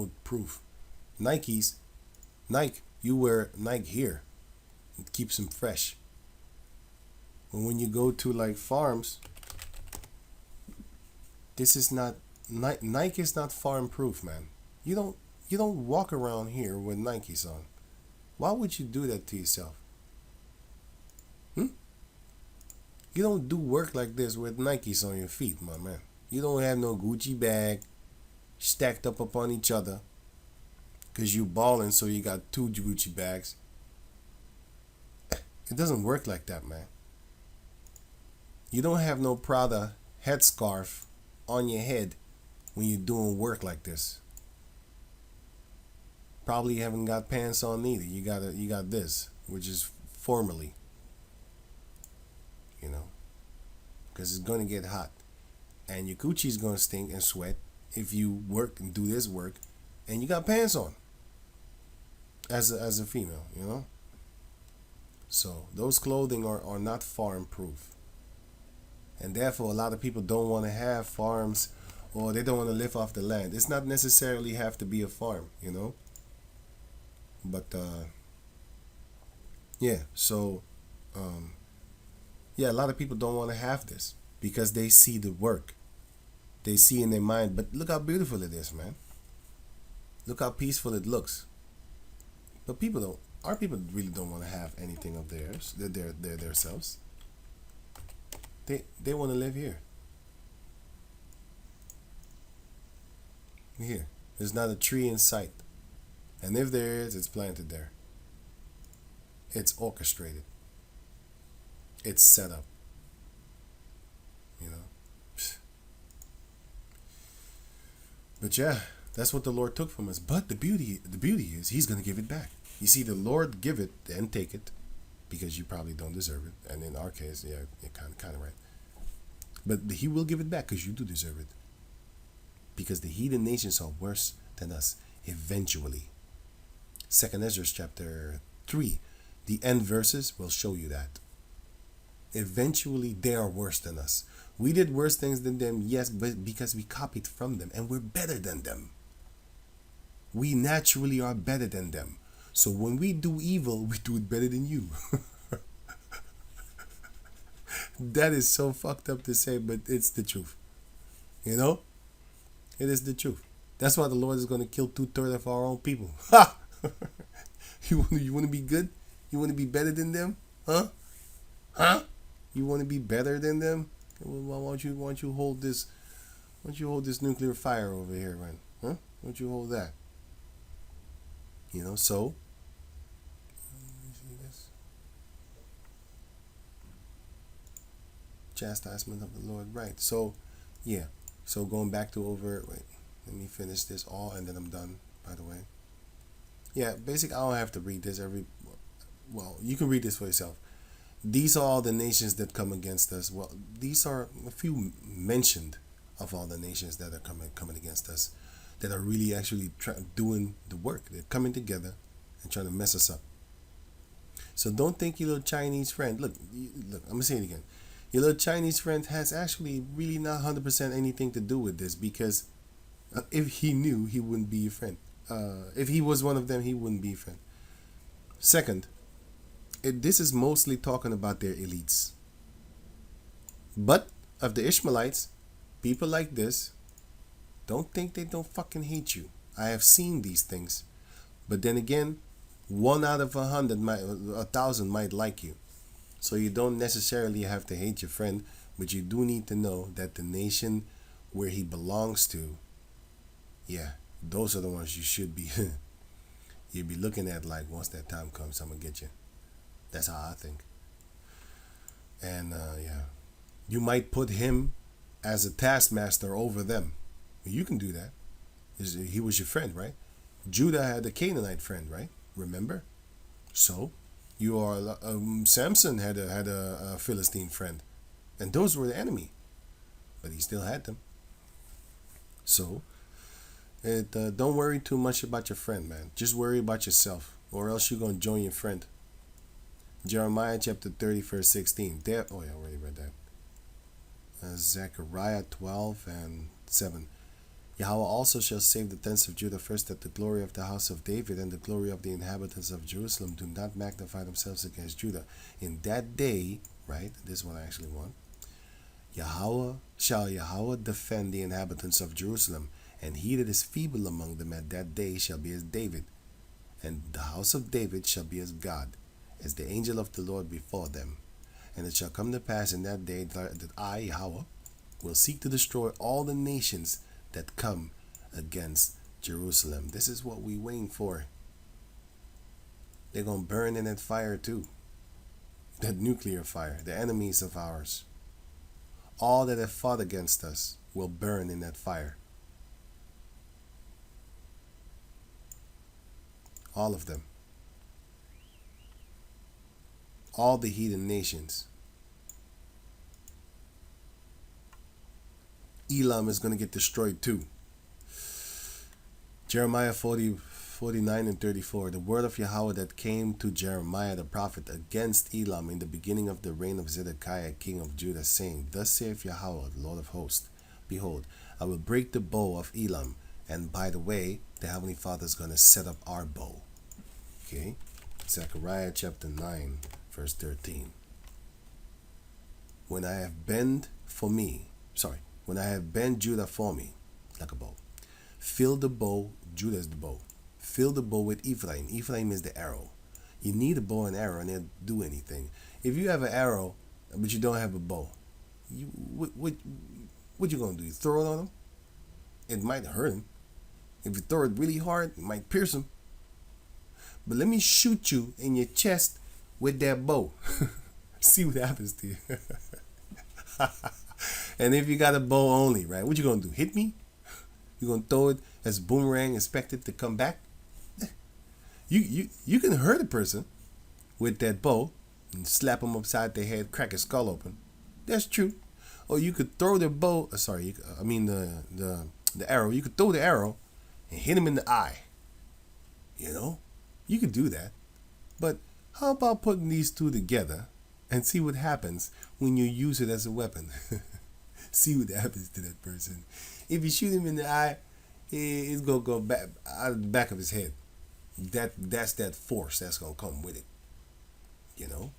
no proof. Nike, you wear Nike here. It keeps them fresh. But when you go to like farms, this is not Nike is not farm proof, man. You don't walk around here with Nikes on. Why would you do that to yourself? You don't do work like this with Nikes on your feet, my man. You don't have no Gucci bag stacked up upon each other because you balling, so you got two Gucci bags. It doesn't work like that, man. You don't have no Prada headscarf on your head when you're doing work like this. Probably haven't got pants on either. You got this, which is formally, because it's gonna get hot, and your coochie's gonna stink and sweat if you work and do this work, and you got pants on. As a female, So those clothing are not farm proof, and therefore a lot of people don't want to have farms, or they don't want to live off the land. It's not necessarily have to be a farm, But yeah, so a lot of people don't want to have this because they see the work. They see in their mind, but look how beautiful it is, man. Look how peaceful it looks. But our people really don't want to have anything of theirs, their selves. They want to live here. Here. There's not a tree in sight. And if there is, it's planted there. It's orchestrated. It's set up. But yeah, that's what the Lord took from us. But the beauty is He's going to give it back. You see, the Lord give it and take it because you probably don't deserve it. And in our case, yeah, you're kind of right. But He will give it back because you do deserve it. Because the heathen nations are worse than us eventually. 2nd Ezra chapter 3, the end verses will show you that. Eventually, they are worse than us. We did worse things than them, yes, but because we copied from them and we're better than them. We naturally are better than them. So when we do evil, we do it better than you. That is so fucked up to say, but it's the truth. It is the truth. That's why the Lord is going to kill 2/3 of our own people. Ha! You want to be good? You want to be better than them? Huh? You want to be better than them? Well, why don't you hold this? Why don't you hold this nuclear fire over here, man? Huh? Why don't you hold that? So. Let me see this. Chastisement of the Lord, right? So, yeah. So going back to wait. Let me finish this all, and then I'm done. By the way. Yeah, basically, I don't have to read this well, you can read this for yourself. These are all the nations that come against us. Well, these are a few mentioned of all the nations that are coming against us, that are really actually doing the work. They're coming together and trying to mess us up. So don't think your little Chinese friend. Look, I'm gonna say it again. Your little Chinese friend has actually really not 100% anything to do with this, because if he knew, he wouldn't be your friend. If he was one of them, he wouldn't be your friend. Second, this is mostly talking about their elites. But of the Ishmaelites, people like this, don't think they don't fucking hate you. I have seen these things. But then again, 1 out of 1,000 might like you. So you don't necessarily have to hate your friend, but you do need to know that the nation where he belongs to, yeah, those are the ones you should be you'd be looking at, like, once that time comes, I'm gonna get you. That's how I think. And yeah, you might put him as a taskmaster over them. You can do that. He was your friend, right? Judah had a Canaanite friend, right? Remember? So you are Samson had a Philistine friend, and those were the enemy, but he still had them. So don't worry too much about your friend, man. Just worry about yourself, or else you're gonna join your friend. Jeremiah chapter 30 verse 16. I already read that. Zechariah 12 and 7. Yahweh also shall save the tents of Judah first, that the glory of the house of David and the glory of the inhabitants of Jerusalem do not magnify themselves against Judah. In that day, right, this is what I actually want, Yahweh defend the inhabitants of Jerusalem, and he that is feeble among them at that day shall be as David, and the house of David shall be as God, as the angel of the Lord before them. And it shall come to pass in that day that I, Yahweh, will seek to destroy all the nations that come against Jerusalem. This is what we waiting for. They're going to burn in that fire too. That nuclear fire, the enemies of ours. All that have fought against us will burn in that fire. All of them. All the heathen nations. Elam is going to get destroyed too. Jeremiah 49 and 34. The word of Yahweh that came to Jeremiah the prophet against Elam in the beginning of the reign of Zedekiah king of Judah, saying, Thus saith Yahweh, the Lord of hosts, Behold, I will break the bow of Elam. And by the way, the Heavenly Father is going to set up our bow. Okay? Zechariah chapter 9, verse 13. When I have bent Judah for me, like a bow, fill the bow, Judah is the bow, fill the bow with Ephraim. Ephraim is the arrow. You need a bow and arrow, and they'll do anything. If you have an arrow, but you don't have a bow, what you gonna do? You throw it on them? It might hurt him. If you throw it really hard, it might pierce him. But let me shoot you in your chest with that bow. See what happens to you. And if you got a bow only, right? What you gonna do? Hit me? You gonna throw it as a boomerang, expect it to come back? You can hurt a person with that bow and slap them upside their head, crack his skull open. That's true. Or you could throw the bow. The arrow. You could throw the arrow and hit him in the eye. You know, you could do that. But how about putting these two together and see what happens when you use it as a weapon? See what happens to that person. If you shoot him in the eye, it's gonna go back out of the back of his head. That's that force that's gonna come with it. You know?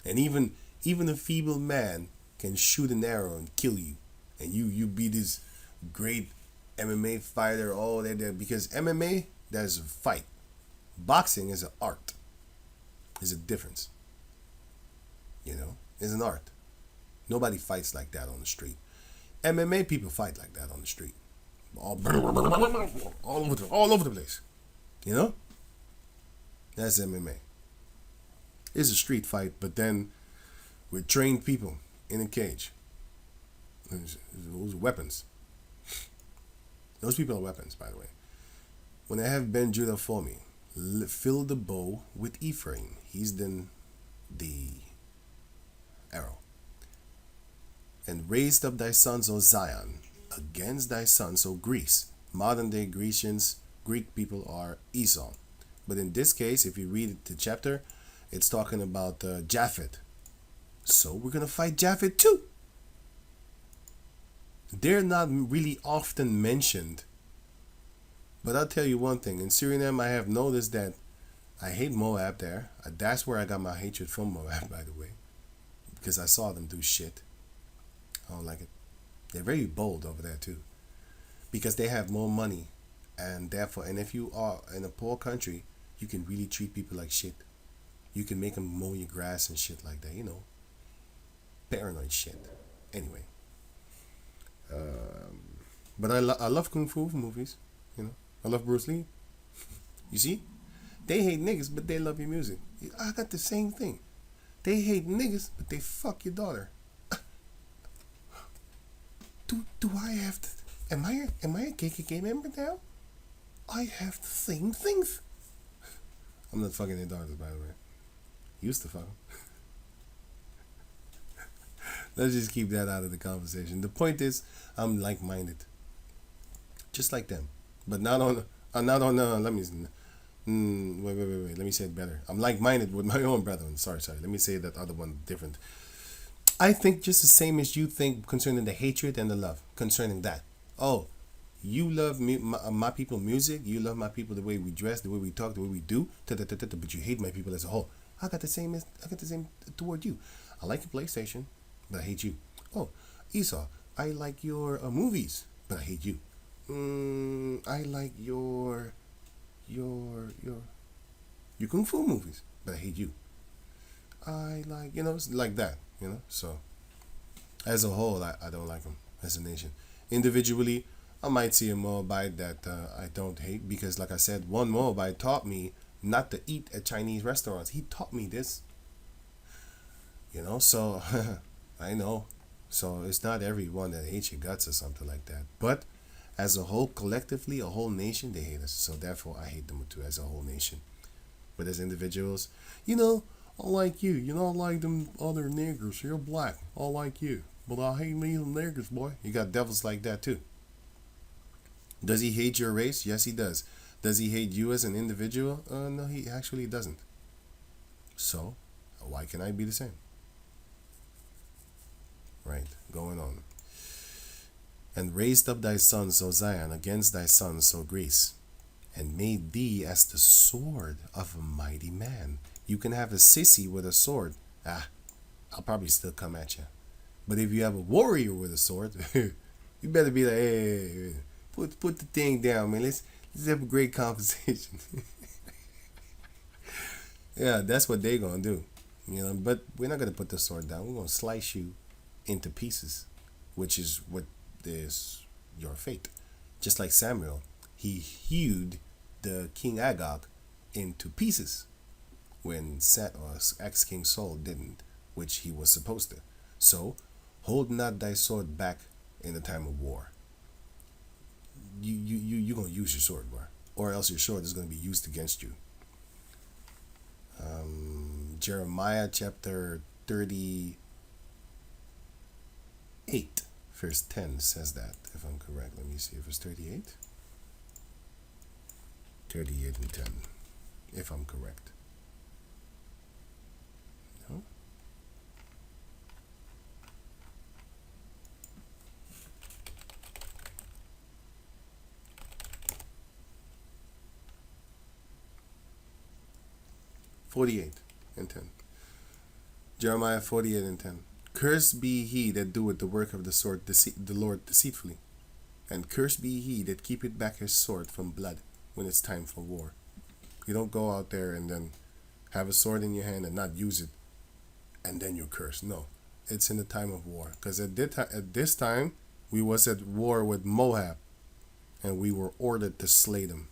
And even a feeble man can shoot an arrow and kill you. And you be this great MMA fighter, all that, because MMA, that's a fight. Boxing is an art. There's a difference. You know? It's an art. Nobody fights like that on the street. MMA people fight like that on the street. All over the place. You know? That's MMA. It's a street fight, but then with trained people in a cage. Those are weapons. Those people are weapons, by the way. When I have bent Judah for me, fill the bow with Ephraim. He's then the arrow. And raised up thy sons, O Zion, against thy sons, O Greece. Modern day Greek people are Esau. But in this case, if you read the chapter, it's talking about Japheth. So we're going to fight Japheth too. They're not really often mentioned. But I'll tell you one thing. In Suriname, I have noticed that I hate Moab there. That's where I got my hatred from Moab, by the way. Because I saw them do shit. I don't like it. They're very bold over there too. Because they have more money. And therefore, and if you are in a poor country, you can really treat people like shit. You can make them mow your grass and shit like that, you know. Paranoid shit. Anyway. But I love Kung Fu movies, you know. I love Bruce Lee. You see? They hate niggas, but they love your music. I got the same thing. They hate niggas, but they fuck your daughter. Do I have to... Am I a KKK member now? I have the same things. I'm not fucking their daughters, by the way. Used to fuck them. Let's just keep that out of the conversation. The point is, I'm like-minded. Just like them. But not on let me... wait. Let me say it better. I'm like-minded with my own brethren. Sorry. Let me say that other one different. I think just the same as you think concerning the hatred and the love. Concerning that. Oh, You love my people music. You love my people the way we dress, the way we talk, the way we do. But you hate my people as a whole. I got the same toward you. I like your PlayStation, but I hate you. Oh, Esau, I like your movies, but I hate you. I like your kung fu movies, but I hate you. I like, it's like that, So as a whole, I don't like them as a nation. Individually, I might see a Moabite that I don't hate because, like I said, one Moabite taught me not to eat at Chinese restaurants. He taught me this, so I know. So it's not everyone that hates your guts or something like that. But as a whole, collectively, a whole nation, they hate us. So therefore, I hate them too as a whole nation. But as individuals, I like you. I like them other niggers. You're black. I like you. But I hate me them niggers, boy. You got devils like that too. Does he hate your race? Yes, he does. Does he hate you as an individual? No, he actually doesn't. So, why can't I be the same? Right, going on. And raised up thy sons, O Zion, against thy sons, O Greece, and made thee as the sword of a mighty man. You can have a sissy with a sword. I'll probably still come at you. But if you have a warrior with a sword, you better be like, hey, put the thing down, man. Let's have a great conversation. Yeah, that's what they're gonna do. But we're not gonna put the sword down. We're gonna slice you into pieces, which is what is your fate. Just like Samuel, he hewed the King Agag into pieces when ex-King Saul didn't, which he was supposed to. So, hold not thy sword back in the time of war. You're going to use your sword, bro. Or else your sword is going to be used against you. Jeremiah chapter 38, verse 10 says that, if I'm correct. Let me see if it's 38. 38 and 10, if I'm correct. No? (48 and 10). Jeremiah 48 and 10. Cursed be he that doeth the work of the sword, the Lord deceitfully, and cursed be he that keepeth back his sword from blood when it's time for war. You don't go out there and then have a sword in your hand and not use it, and then you're cursed. No, it's in the time of war. Because at this time, we was at war with Moab, and we were ordered to slay them,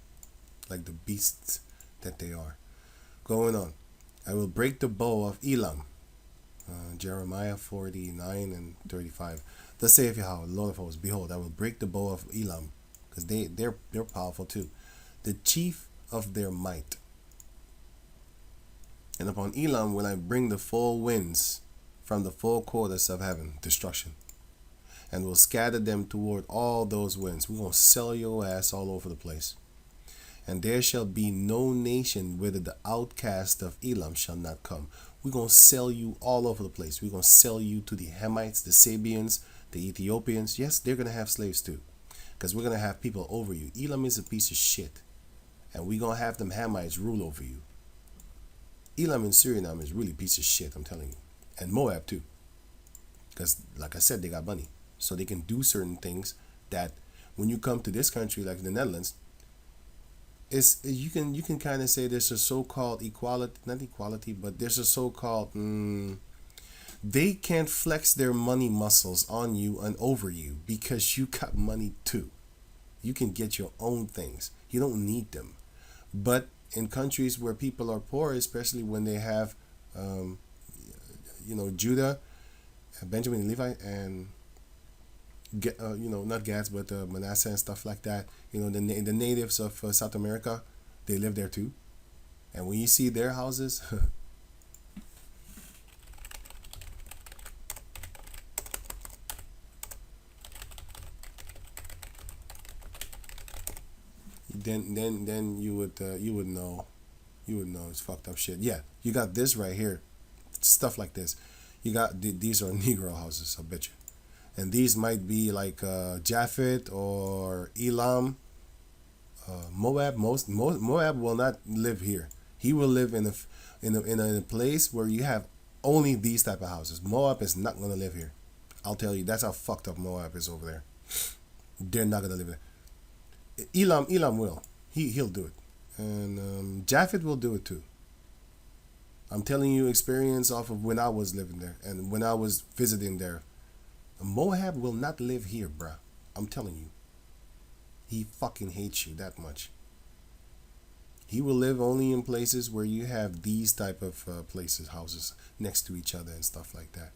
like the beasts that they are. Going on. I will break the bow of Elam. Jeremiah 49 and 35. Thus saith Yahweh, Lord of hosts, behold, I will break the bow of Elam, because they're powerful too, the chief of their might. And upon Elam will I bring the full winds from the full quarters of heaven, destruction, and will scatter them toward all those winds. We're going to sell your ass all over the place. And there shall be no nation whither the outcast of Elam shall not come. We're going to sell you all over the place. We're going to sell you to the Hamites, the Sabians, the Ethiopians. Yes, they're going to have slaves too, because we're going to have people over you. Elam is a piece of shit, and we're going to have them Hamites rule over you. Elam and Suriname is really a piece of shit, I'm telling you. And Moab too, because like I said, they got money. So they can do certain things that when you come to this country, like the Netherlands, you can kind of say there's a so-called equality, not equality, but there's a so-called they can't flex their money muscles on you and over you because you got money too. You can get your own things. You don't need them. But in countries where people are poor, especially when they have Judah, Benjamin and Levi, and not Gads, but Manasseh and stuff like that. The natives of South America, they live there too. And when you see their houses, then you would know it's fucked up shit. Yeah, you got this right here, stuff like this. You got these are Negro houses, I bet you. And these might be like Japhet or Elam, Moab. Moab will not live here. He will live in a place where you have only these type of houses. Moab is not gonna live here. I'll tell you, that's how fucked up Moab is over there. They're not gonna live there. Elam will. He'll do it, and Japhet will do it too. I'm telling you experience off of when I was living there and when I was visiting there. Moab will not live here, bruh. I'm telling you. He fucking hates you that much. He will live only in places where you have these type of places, houses next to each other and stuff like that.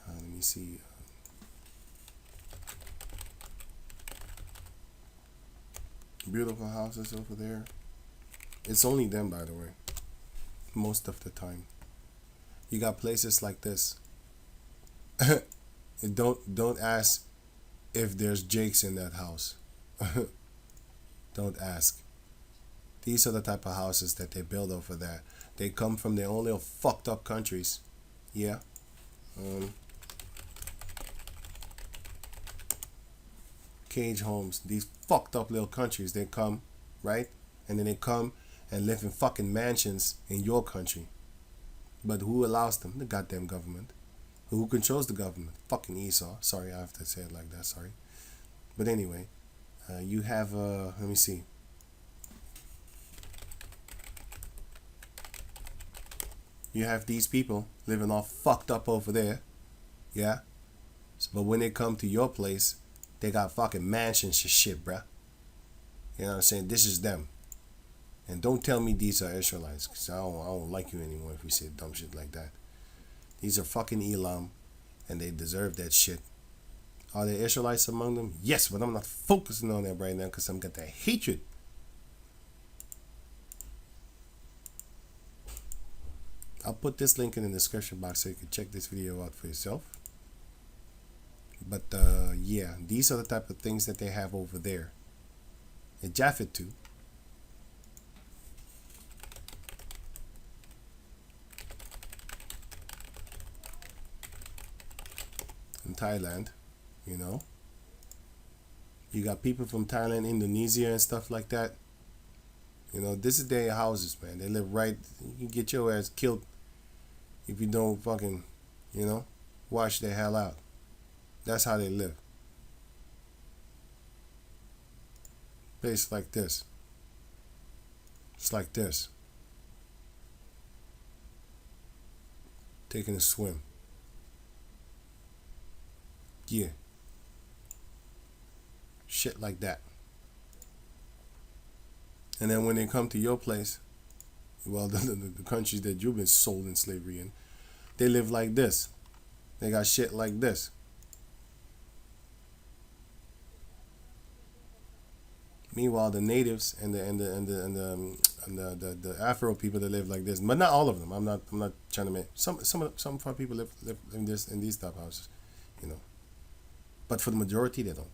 Let me see. Beautiful houses over there. It's only them, by the way. Most of the time. You got places like this. Don't ask if there's Jakes in that house. Don't ask. These are the type of houses that they build over there. They come from their own little fucked up countries. Yeah. Cage homes. These fucked up little countries. They come, right? And then they come and live in fucking mansions in your country. But who allows them? The goddamn government. Who controls the government? Fucking Esau. Sorry, I have to say it like that. Sorry. But anyway, you have, let me see. You have these people living all fucked up over there. Yeah? But when they come to your place, they got fucking mansions and shit, bruh. You know what I'm saying? This is them. And don't tell me these are Israelites, because I don't like you anymore if you say dumb shit like that. These are fucking Elam, and they deserve that shit. Are there Israelites among them? Yes, but I'm not focusing on that right now because I'm got that hatred. I'll put this link in the description box so you can check this video out for yourself. But yeah, these are the type of things that they have over there. And Japhet too. In Thailand, you know. You got people from Thailand, Indonesia and stuff like that. You know, this is their houses, man. They live right, you can get your ass killed if you don't fucking, you know, wash the hell out. That's how they live. Place like this. It's like this. Taking a swim. Yeah. Shit like that. And then when they come to your place, well, the countries that you've been sold in slavery in, they live like this. They got shit like this. Meanwhile, the natives and the Afro people that live like this, but not all of them. I'm not trying to make some of our people live in these type of houses, you know. But for the majority, they don't.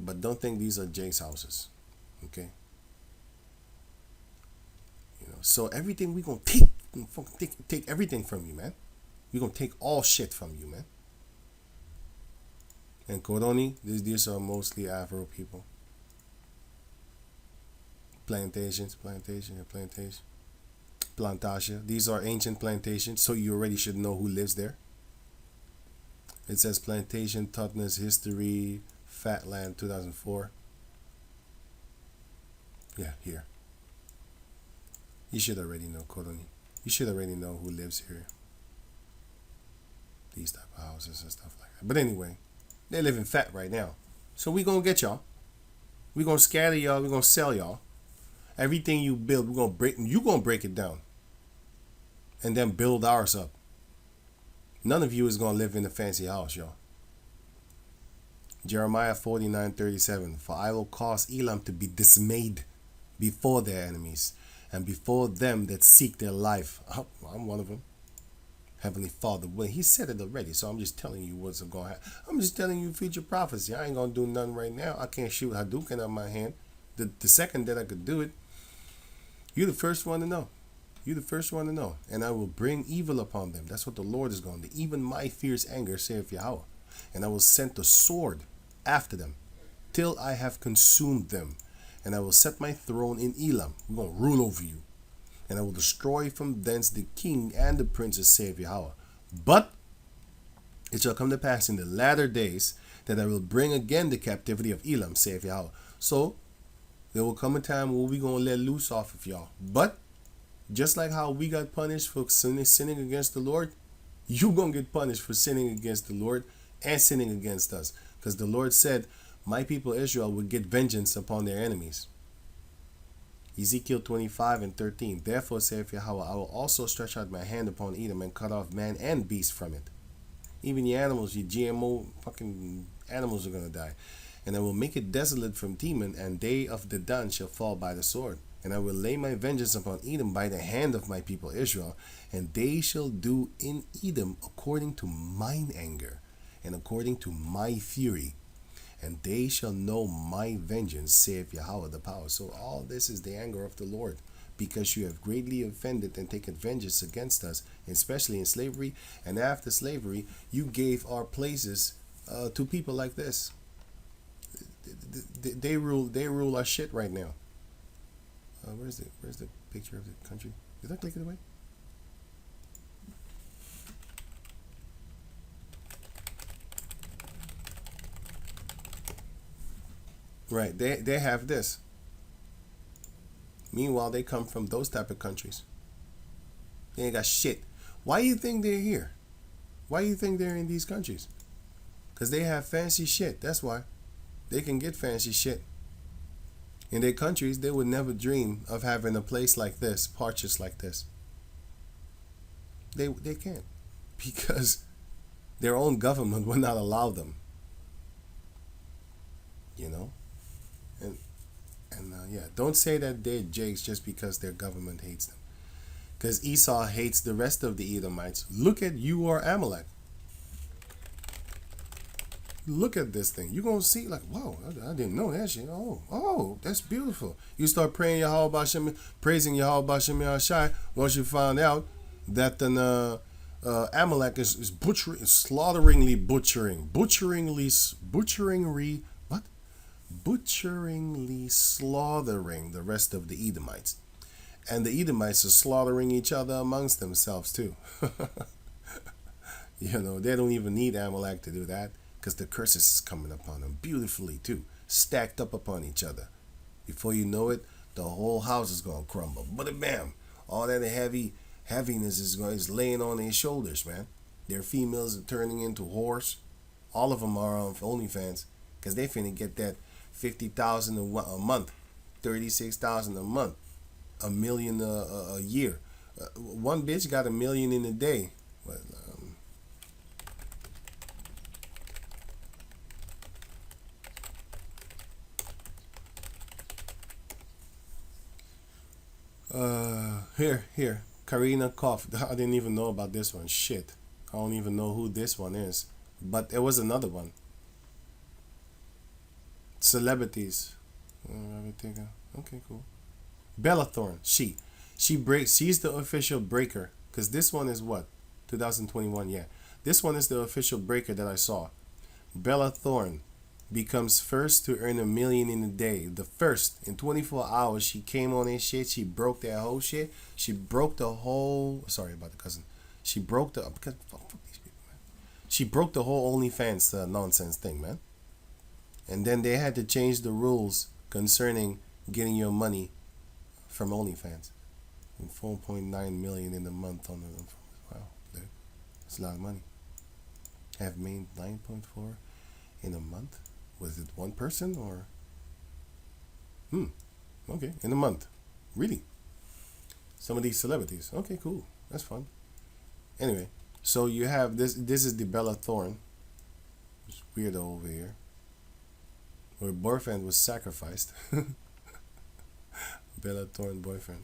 But don't think these are Jake's houses, okay? You know, so everything we gonna take everything from you, man. We gonna take all shit from you, man. And Koroni, these are mostly Afro people. Plantation. Plantasha. These are ancient plantations, so you already should know who lives there. It says plantation, toughness, history, Fatland, 2004. Yeah, here. You should already know, Koroni. You should already know who lives here. These type of houses and stuff like that. But anyway, they live in fat right now. So we gonna get y'all. We gonna scatter y'all. We gonna sell y'all. Everything you build, we gonna break. You gonna break it down, and then build ours up. None of you is gonna live in a fancy house, y'all. Jeremiah 49:37. For I will cause Elam to be dismayed before their enemies, and before them that seek their life. Oh, I'm one of them. Heavenly Father, well, he said it already, so I'm just telling you what's going to happen. I'm just telling you future prophecy. I ain't going to do nothing right now. I can't shoot Hadouken out of my hand. The second that I could do it, you're the first one to know. You the first one to know. And I will bring evil upon them. That's what the Lord is going to do. Even my fierce anger, saith Yahweh. And I will send the sword after them, till I have consumed them. And I will set my throne in Elam. We're going to rule over you. And I will destroy from thence the king and the princes, saith Yahweh. But it shall come to pass in the latter days that I will bring again the captivity of Elam, saith Yahweh. So there will come a time where we're going to let loose off of y'all. But just like how we got punished for sinning against the Lord, you're going to get punished for sinning against the Lord and sinning against us. Because the Lord said, my people Israel would get vengeance upon their enemies. Ezekiel 25:13. Therefore saith Yahweh, I will also stretch out my hand upon Edom and cut off man and beast from it. Even your animals, your GMO fucking animals are going to die. And I will make it desolate from Teman, and they of Dedan shall fall by the sword. And I will lay my vengeance upon Edom by the hand of my people Israel, and they shall do in Edom according to mine anger, and according to my fury. And they shall know my vengeance, saith Yahweh the power. So all this is the anger of the Lord, because you have greatly offended and taken vengeance against us, especially in slavery. And after slavery, you gave our places to people like this. They rule our shit right now. Where's the picture of the country? Did I click it away? Right, they have this. Meanwhile, they come from those type of countries. They ain't got shit. Why do you think they're here? Why do you think they're in these countries? Because they have fancy shit. That's why. They can get fancy shit. In their countries, they would never dream of having a place like this, purchased like this. They can't. Because their own government will not allow them. You know? And yeah, don't say that they're jakes just because their government hates them. Because Esau hates the rest of the Edomites. Look at you or Amalek. Look at this thing. You're going to see like, whoa, I didn't know that shit. Oh, that's beautiful. You start praying Yahweh Bashem, praising Yahweh Bashem Yahshai once you find out that the Amalek is butchering, butcheringly slaughtering the rest of the Edomites. And the Edomites are slaughtering each other amongst themselves too. You know, they don't even need Amalek to do that, because the curses is coming upon them beautifully too, stacked up upon each other. Before you know it, the whole house is going to crumble. But bam, all that heaviness is laying on their shoulders, man. Their females are turning into whores. All of them are on OnlyFans, because they finna get that 50,000 a month, 36,000 a month, $1 million a year. One bitch got $1 million in a day. But, here, Karina Koff. I didn't even know about this one. Shit, I don't even know who this one is. But there was another one. Celebrities. Okay, cool. Bella Thorne. She's the official breaker, because this one is what, 2021. Yeah, this one is the official breaker that I saw. Bella Thorne becomes first to earn $1 million in a day. The first in 24 hours. She came on this shit. She broke that whole shit. She broke the whole. Sorry about the cousin. She broke the. Fuck these people, man. She broke the whole OnlyFans nonsense thing, man. And then they had to change the rules concerning getting your money from OnlyFans. 4.9 million in a month on the. Wow, that's a lot of money. Have made 9.4 in a month. Was it one person or? Okay, in a month. Really? Some of these celebrities. Okay, cool. That's fun. Anyway, so you have this. This is the Bella Thorne. This weirdo over here. Her boyfriend was sacrificed. Bella Thorne boyfriend.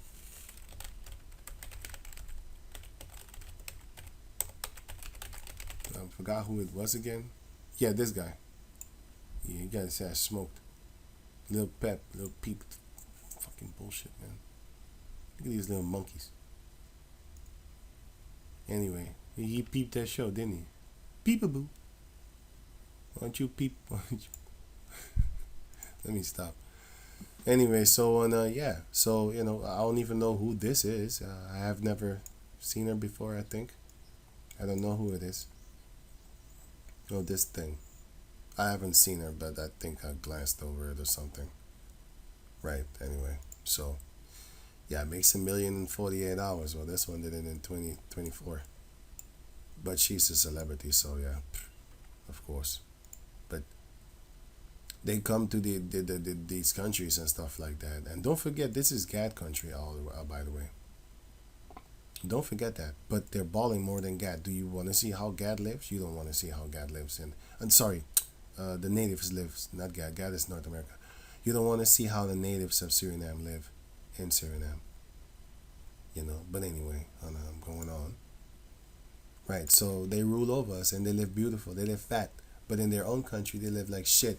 I forgot who it was again. Yeah, this guy. Yeah, he got his ass smoked. Little peep. Fucking bullshit, man. Look at these little monkeys. Anyway, he peeped that show, didn't he? Peep-a-boo. Why don't you peep? Why don't you... Let me stop. Anyway, so yeah, so I don't even know who this is. I have never seen her before. I think I don't know who it is. Oh, this thing. I haven't seen her, but I think I glanced over it or something. Right. Anyway, so yeah, it makes $1 million in 48 hours. Well, this one did it in 2024. But she's a celebrity, so yeah, of course. But they come to these countries and stuff like that. And don't forget, this is Gad country, by the way. Don't forget that. But they're balling more than Gad. Do you want to see how Gad lives? You don't want to see how Gad lives. And sorry, the natives lives, not Gad. Gad is North America. You don't want to see how the natives of Suriname live in Suriname. But anyway, I'm going on. Right, so they rule over us and they live beautiful. They live fat. But in their own country, they live like shit.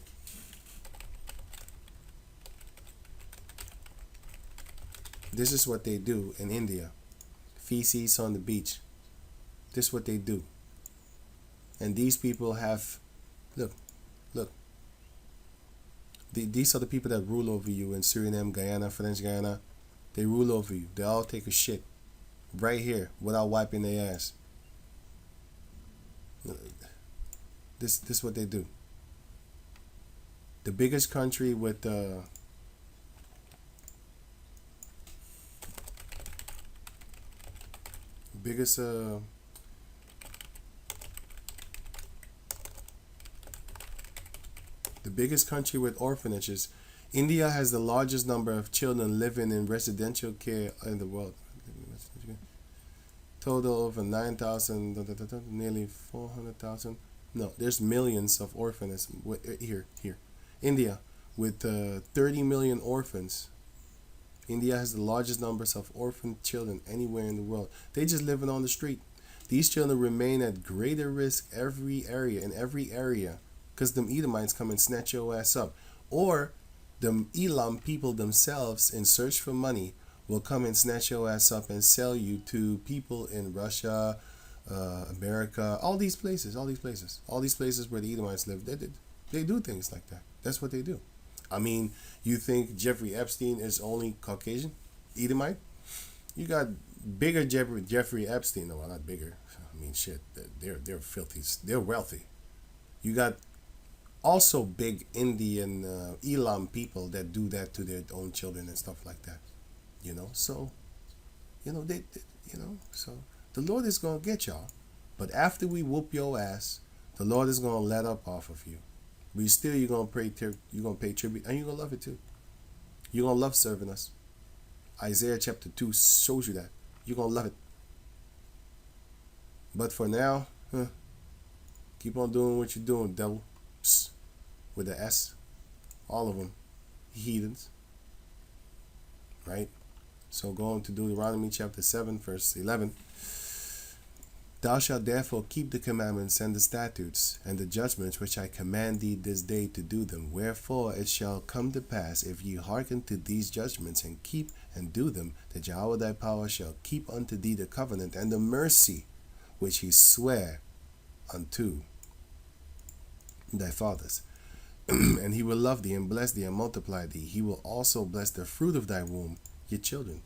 This is what they do in India. Feces on the beach. This is what they do. And these people have... Look. These are the people that rule over you in Suriname, Guyana, French Guyana. They rule over you. They all take a shit. Right here. Without wiping their ass. This is what they do. The biggest country with the biggest country with orphanages. India has the largest number of children living in residential care in the world. Total over 9,000, nearly 400,000. No, there's millions of orphans. Here. India, with 30 million orphans. India has the largest numbers of orphan children anywhere in the world. They just living on the street. These children remain at greater risk in every area, because them Edomites come and snatch your ass up. Or them Elam people themselves, in search for money, will come and snatch your ass up and sell you to people in Russia, America, all these places where the Edomites live. They do things like that. That's what they do. I mean, you think Jeffrey Epstein is only Caucasian, Edomite? You got bigger Jeffrey Epstein. No, well, not bigger. I mean, shit. They're filthy. They're wealthy. You got also big Indian Elam people that do that to their own children and stuff like that. So so the Lord is gonna get y'all, but after we whoop your ass, the Lord is gonna let up off of you. But still, you're gonna pay tribute, and you're gonna love it too. You're gonna love serving us. Isaiah chapter 2 shows you that. You're gonna love it. But for now, keep on doing what you're doing, devil. Psst. With the S, all of them, heathens. Right? So going to Deuteronomy chapter 7, verse 11. Thou shalt therefore keep the commandments and the statutes and the judgments which I command thee this day to do them. Wherefore it shall come to pass, if ye hearken to these judgments and keep and do them, that Jehovah thy power shall keep unto thee the covenant and the mercy which he sware unto thy fathers. And he will love thee and bless thee and multiply thee. He will also bless the fruit of thy womb, your children.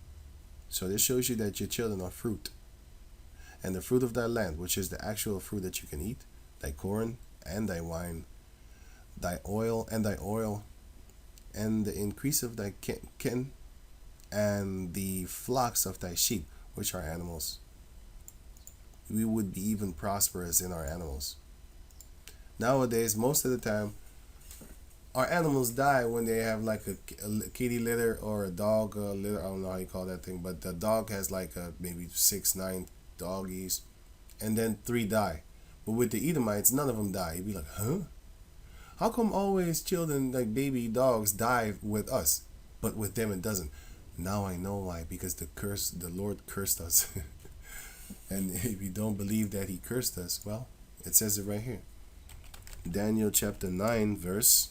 So this shows you that your children are fruit. And the fruit of thy land, which is the actual fruit that you can eat, thy corn and thy wine, thy oil, and the increase of thy kin, and the flocks of thy sheep, which are animals. We would be even prosperous in our animals. Nowadays, most of the time, our animals die when they have like a kitty litter or a dog litter. I don't know how you call that thing, but the dog has like maybe 6-9 doggies, and then 3 die. But with the Edomites, none of them die. You'd be like, huh? How come always children, like baby dogs, die with us, but with them it doesn't? Now I know why. Because the Lord cursed us. And if you don't believe that he cursed us, well, it says it right here. Daniel chapter 9, verse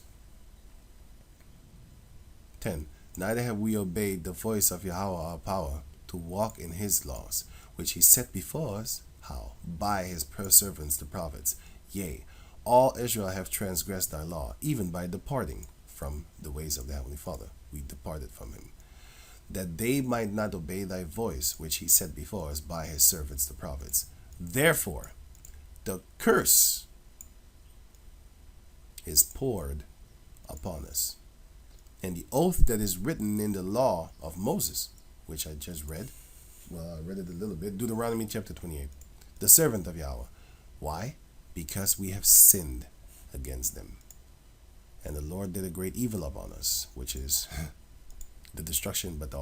10. Neither have we obeyed the voice of Yahweh our power to walk in his laws, which he set before us, How? By his servants the prophets. Yea, all Israel have transgressed thy law, even by departing from the ways of the Heavenly Father. We departed from him. That they might not obey thy voice, which he set before us by his servants the prophets. Therefore, the curse is poured upon us. And the oath that is written in the law of Moses, which I just read, well, I read it a little bit, Deuteronomy chapter 28, the servant of Yahweh. Why? Because we have sinned against them. And the Lord did a great evil upon us, which is the destruction, but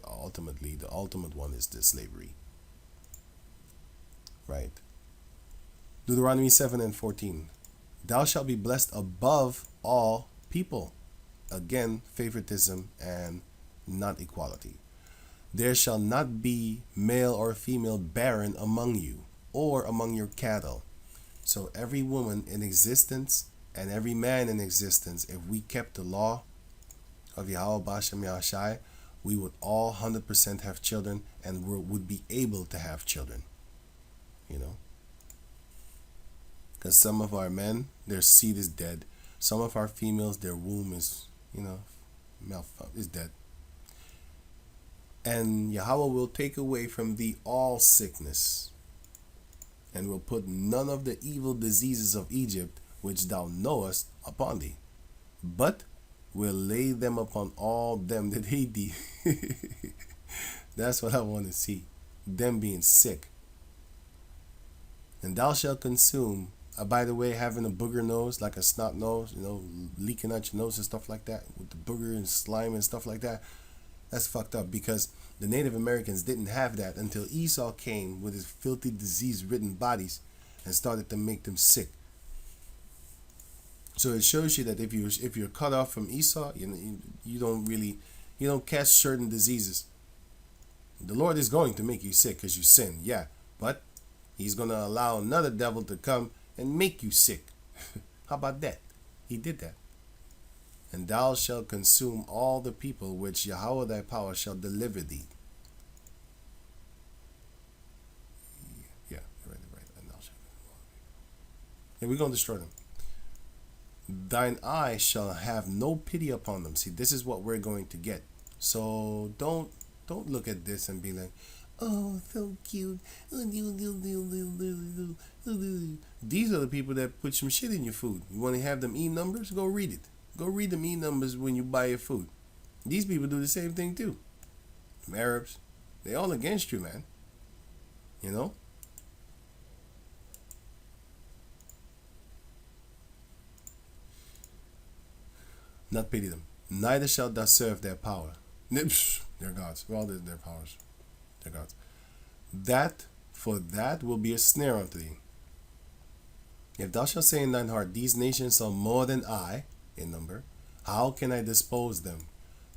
ultimately, the ultimate one is the slavery. Right. Deuteronomy 7:14. Thou shalt be blessed above all people. Again, favoritism and not equality. There shall not be male or female barren among you, or among your cattle. So every woman in existence and every man in existence, if we kept the law of Yahweh Bashem Yahshai, we would all 100% have children and would be able to have children. You know? Because some of our men, their seed is dead. Some of our females, their womb is, is dead. And Yahweh will take away from thee all sickness, and will put none of the evil diseases of Egypt, which thou knowest, upon thee, but will lay them upon all them that hate thee. That's what I want to see. Them being sick. And thou shalt consume, by the way, having a booger nose, like a snot nose, leaking out your nose and stuff like that, with the booger and slime and stuff like that. That's fucked up, because the Native Americans didn't have that until Esau came with his filthy, disease-ridden bodies and started to make them sick. So it shows you that if you're cut off from Esau, you don't catch certain diseases. The Lord is going to make you sick because you sin, yeah, but he's going to allow another devil to come and make you sick. How about that? He did that. And thou shalt consume all the people which Yahweh thy power shall deliver thee. Yeah, right. And thou shalt. And we're going to destroy them. Thine eye shall have no pity upon them. See, this is what we're going to get. So don't look at this and be like, oh, so cute. These are the people that put some shit in your food. You want to have them E numbers? Go read it. Go read them E numbers when you buy your food. These people do the same thing too. Them Arabs, they all against you, man. You know? Not pity them. Neither shalt thou serve their power. Their gods. Well, their powers. Their gods. For that will be a snare unto thee. If thou shalt say in thine heart, these nations are more than I in number, how can I dispose them?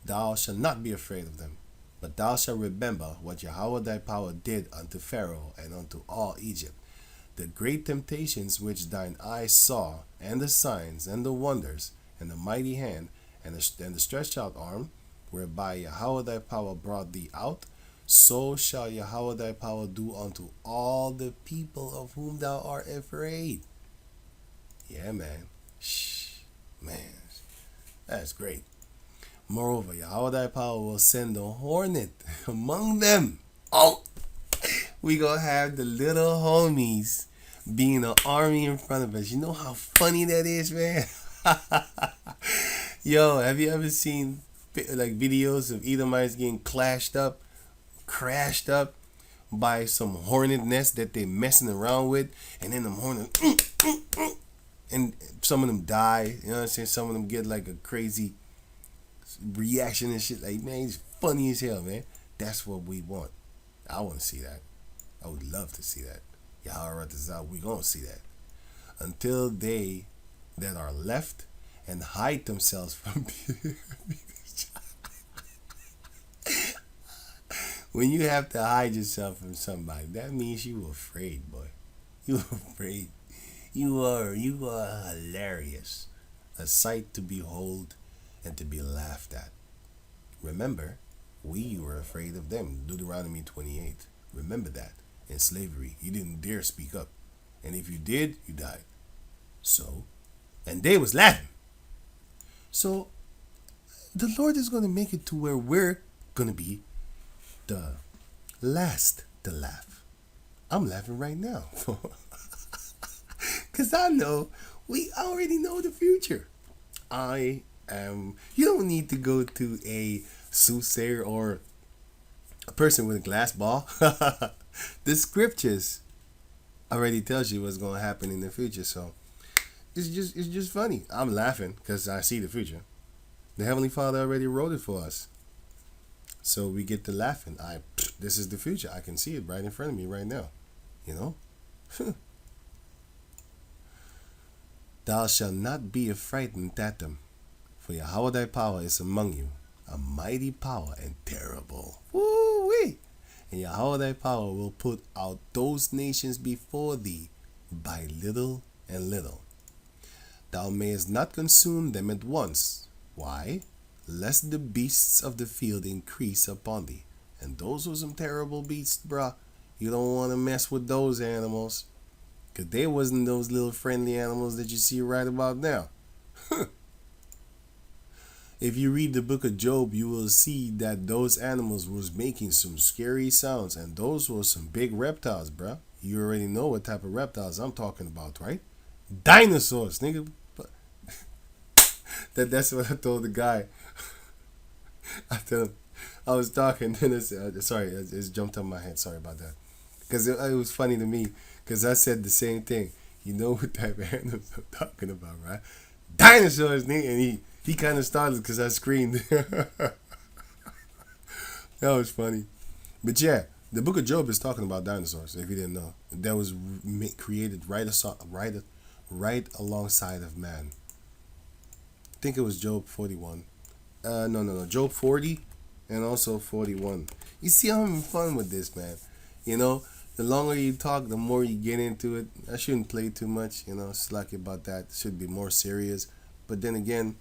Thou shalt not be afraid of them, but thou shalt remember what Yahweh thy power did unto Pharaoh and unto all Egypt, the great temptations which thine eyes saw, and the signs, and the wonders, and the mighty hand, and the stretched out arm, whereby Yahweh thy power brought thee out. So shall Yahweh thy power do unto all the people of whom thou art afraid. Yeah, man. Man, that's great. Moreover, Yahweh thy power will send a hornet among them. Oh, we gonna have the little homies being an army in front of us. You know how funny that is, man? Yo, have you ever seen like videos of Edomites getting crashed up by some hornet nest that they're messing around with, and then them hornets and some of them die, you know what I'm saying? Some of them get like a crazy reaction and shit. Like, man, it's funny as hell, man. That's what we want. I want to see that. I would love to see that. Y'all write this out. We gonna see that. Until they that are left and hide themselves from when you have to hide yourself from somebody, that means you afraid, boy. You afraid. You are hilarious. A sight to behold and to be laughed at. Remember, we were afraid of them. Deuteronomy 28. Remember that. in slavery. You didn't dare speak up. And if you did, you died. So, and they was laughing. So, the Lord is going to make it to where we're going to be the last to laugh. I'm laughing right now. Because I know, we already know the future. You don't need to go to a soothsayer or a person with a glass ball. The scriptures already tells you what's going to happen in the future. So it's just funny. I'm laughing because I see the future. The Heavenly Father already wrote it for us. So we get to laughing. This is the future. I can see it right in front of me right now. You know? Thou shalt not be affrighted at them, for Yahweh thy power is among you, a mighty power and terrible. Woo-wee! And Yahweh thy power will put out those nations before thee by little and little. Thou mayest not consume them at once. Why? Lest the beasts of the field increase upon thee. And those were some terrible beasts, bruh. You don't want to mess with those animals. Because they wasn't those little friendly animals that you see right about now. If you read the book of Job, you will see that those animals was making some scary sounds. And those were some big reptiles, bruh. You already know what type of reptiles I'm talking about, right? Dinosaurs, nigga. That's what I told the guy. I told him, I was talking, then it jumped on my head. Sorry about that. Because it was funny to me, because I said the same thing. You know what type of animals I'm talking about, right? Dinosaurs, nigga. And he kind of started because I screamed. That was funny. But yeah, the book of Job is talking about dinosaurs, if you didn't know. That was created right alongside of man. I think it was Job 41. No. Job 40 and also 41. You see, I'm having fun with this, man. You know, the longer you talk, the more you get into it. I shouldn't play too much, slack about that. It should be more serious. But then again,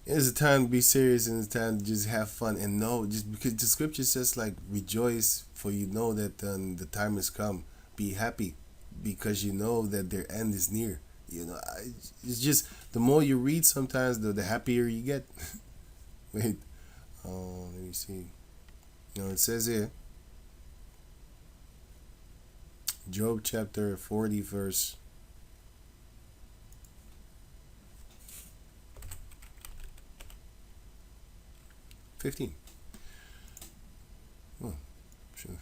there's a time to be serious and it's time to just have fun and know, just because the scripture says, like, rejoice, for you know that the time has come. Be happy because you know that their end is near. It's just the more you read, sometimes the happier you get. Wait, let me see. It says here, Job chapter 40, verse 15. Oh, sure.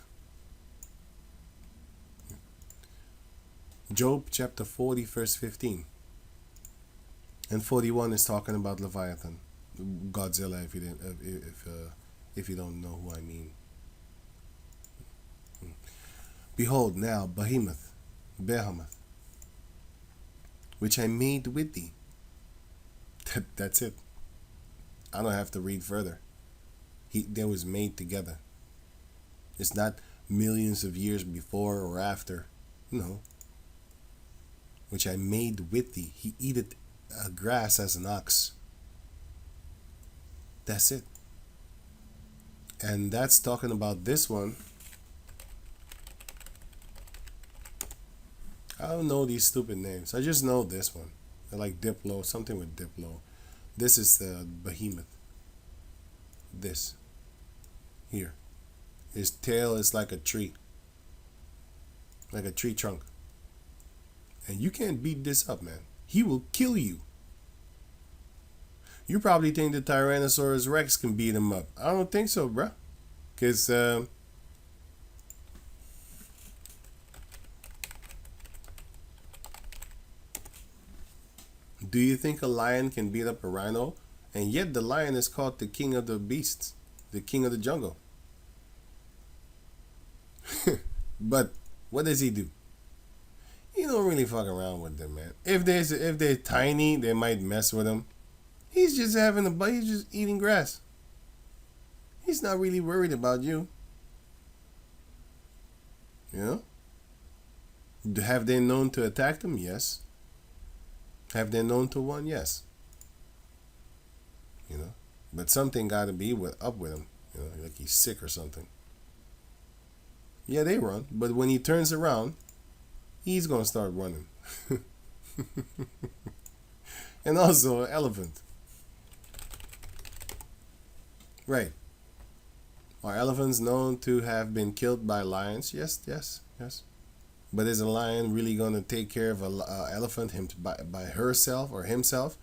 Job chapter 40, verse 15. And 41 is talking about Leviathan, Godzilla. If you don't know who I mean. Behold now Behemoth, which I made with thee. That's it. I don't have to read further. They was made together. It's not millions of years before or after. No. Which I made with thee. He eateth grass as an ox. That's it. And that's talking about this one. I don't know these stupid names. I just know this one. They're like Diplo, something with Diplo. This is the Behemoth. This. Here. His tail is like a tree. Like a tree trunk. And you can't beat this up, man. He will kill you. You probably think the Tyrannosaurus Rex can beat him up. I don't think so, bruh. Because, do you think a lion can beat up a rhino? And yet the lion is called the king of the beasts. The king of the jungle. But what does he do? He don't really fuck around with them, man. If they're tiny, they might mess with him. He's just having he's just eating grass. He's not really worried about you. Have they known to attack them? Yes. Have they known to one? Yes. But something got to be up with him. Like he's sick or something. Yeah, they run, but when he turns around, he's gonna start running. And also an elephant. Right. Are elephants known to have been killed by lions? Yes, yes, yes. But is a lion really gonna take care of an elephant by herself or himself?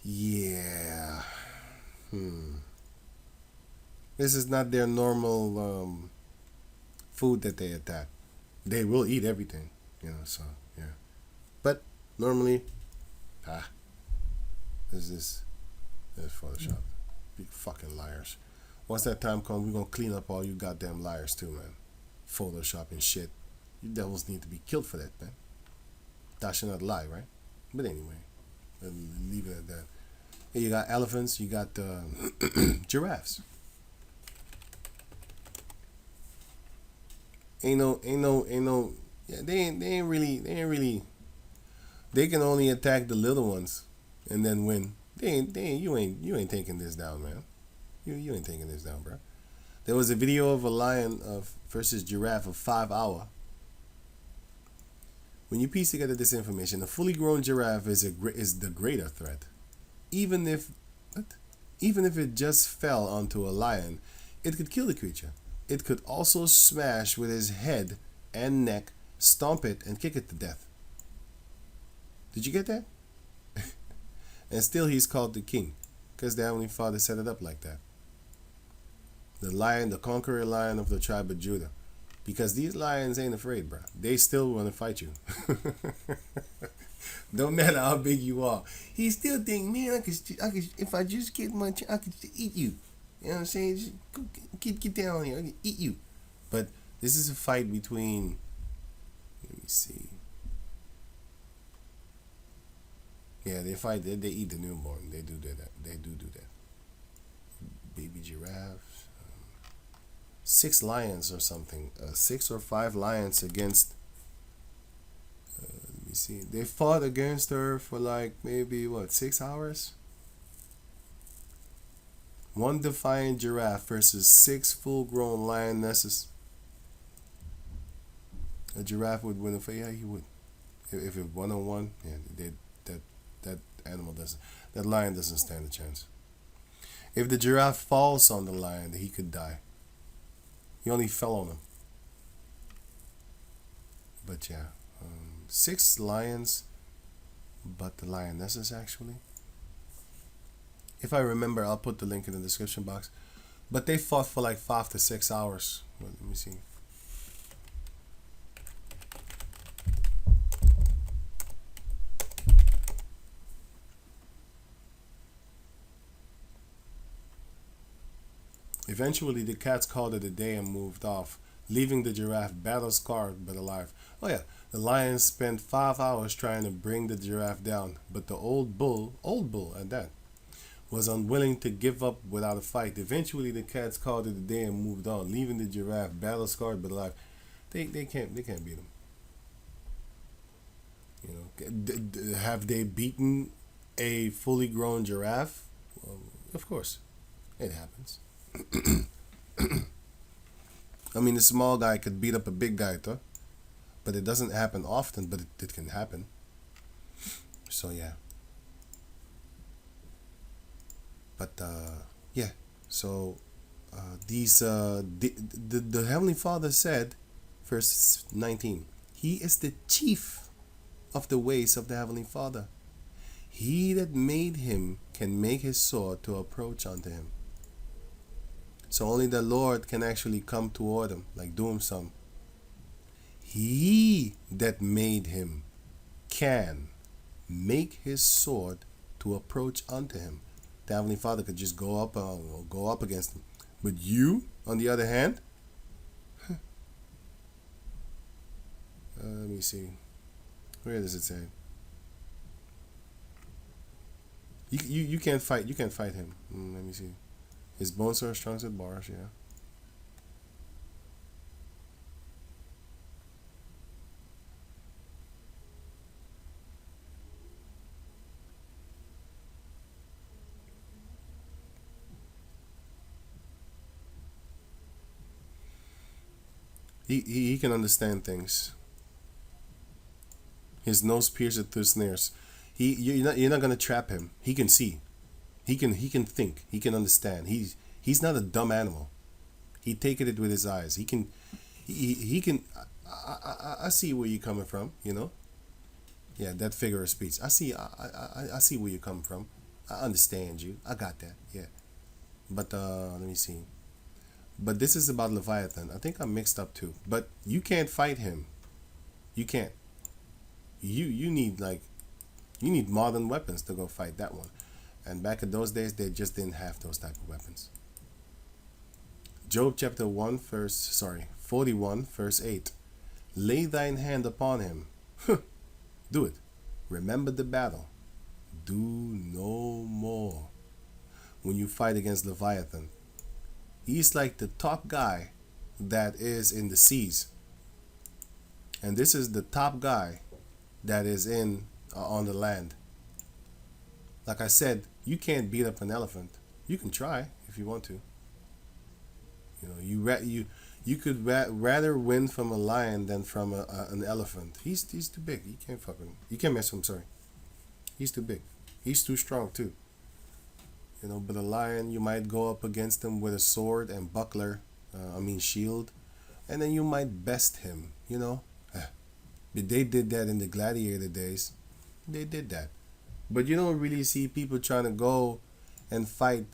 Yeah. This is not their normal food that they attack. They will eat everything, So yeah. But normally, this is Photoshop. Big fucking liars. Once that time comes, we're gonna clean up all you goddamn liars too, man. Photoshop and shit. You devils need to be killed for that, man. That should not lie, right? But anyway, leave it at that. Hey, you got elephants. You got giraffes. Ain't no. Yeah, they ain't really. They can only attack the little ones, and then win. You ain't taking this down, man. You ain't taking this down, bro. There was a video of a lion versus giraffe of 5 hours. When you piece together this information, a fully grown giraffe is the greater threat. Even if it just fell onto a lion, it could kill the creature. It could also smash with his head and neck, stomp it, and kick it to death. Did you get that? And still he's called the king, because the Heavenly Father set it up like that. The lion, the conqueror lion of the tribe of Judah. Because these lions ain't afraid, bro. They still want to fight you. Don't matter how big you are. He still think, man, I could, if I just get my chance, I could eat you. You know what I'm saying? Just get down here. I can eat you. But this is a fight between, let me see. Yeah, they fight. They eat the newborn. They do that. They do that. Baby giraffes. 6 lions or something. 6 or 5 lions against. Let me see. They fought against her for like maybe 6 hours. 1 defiant giraffe versus 6 full-grown lionesses. A giraffe would win a fight. Yeah, he would. If it 1-on-1, yeah, that animal doesn't. That lion doesn't stand a chance. If the giraffe falls on the lion, he could die. He only fell on him. But yeah, 6 lions, but the lionesses actually. If I remember, I'll put the link in the description box. But they fought for like 5 to 6 hours. Let me see. Eventually, the cats called it a day and moved off, leaving the giraffe battle-scarred but alive. Oh yeah, the lions spent 5 hours trying to bring the giraffe down, but the old bull at that, was unwilling to give up without a fight. Eventually, the cats called it a day and moved on, leaving the giraffe battle-scarred but alive. They can't beat him. Have they beaten a fully grown giraffe? Well, of course, it happens. I mean, the small guy could beat up a big guy, though. But it doesn't happen often, but it can happen. So, yeah. But, yeah. So, the Heavenly Father said, verse 19, He is the chief of the ways of the Heavenly Father. He that made him can make his sword to approach unto him. So only the Lord can actually come toward him, like do him some. He that made him can make his sword to approach unto him. The Heavenly Father could just go up against him. But you, on the other hand, let me see. Where does it say? You can't fight. You can't fight him. Let me see. His bones are strong as bars, yeah. He can understand things. His nose pierced through snares. You're not gonna trap him. He can see. He can think. He can understand. He's not a dumb animal. He taken it with his eyes. He can. I see where you're coming from. You know. Yeah, that figure of speech. I see where you're coming from. I understand you. I got that. Yeah. But let me see. But this is about Leviathan. I think I'm mixed up too. But you can't fight him. You can't. You need modern weapons to go fight that one. And back in those days, they just didn't have those type of weapons. Job chapter 41 verse 8. Lay thine hand upon him. Do it. Remember the battle. Do no more. When you fight against Leviathan, he's like the top guy that is in the seas. And this is the top guy that is in on the land. Like I said, you can't beat up an elephant. You can try if you want to. You know, you could rather win from a lion than from an elephant. He's too big. You can't fuck with him. You can't mess with him. Sorry, he's too big. He's too strong too. You know, but a lion, you might go up against him with a sword and buckler. Shield, and then you might best him. You know, they did that in the gladiator days. They did that. But you don't really see people trying to go and fight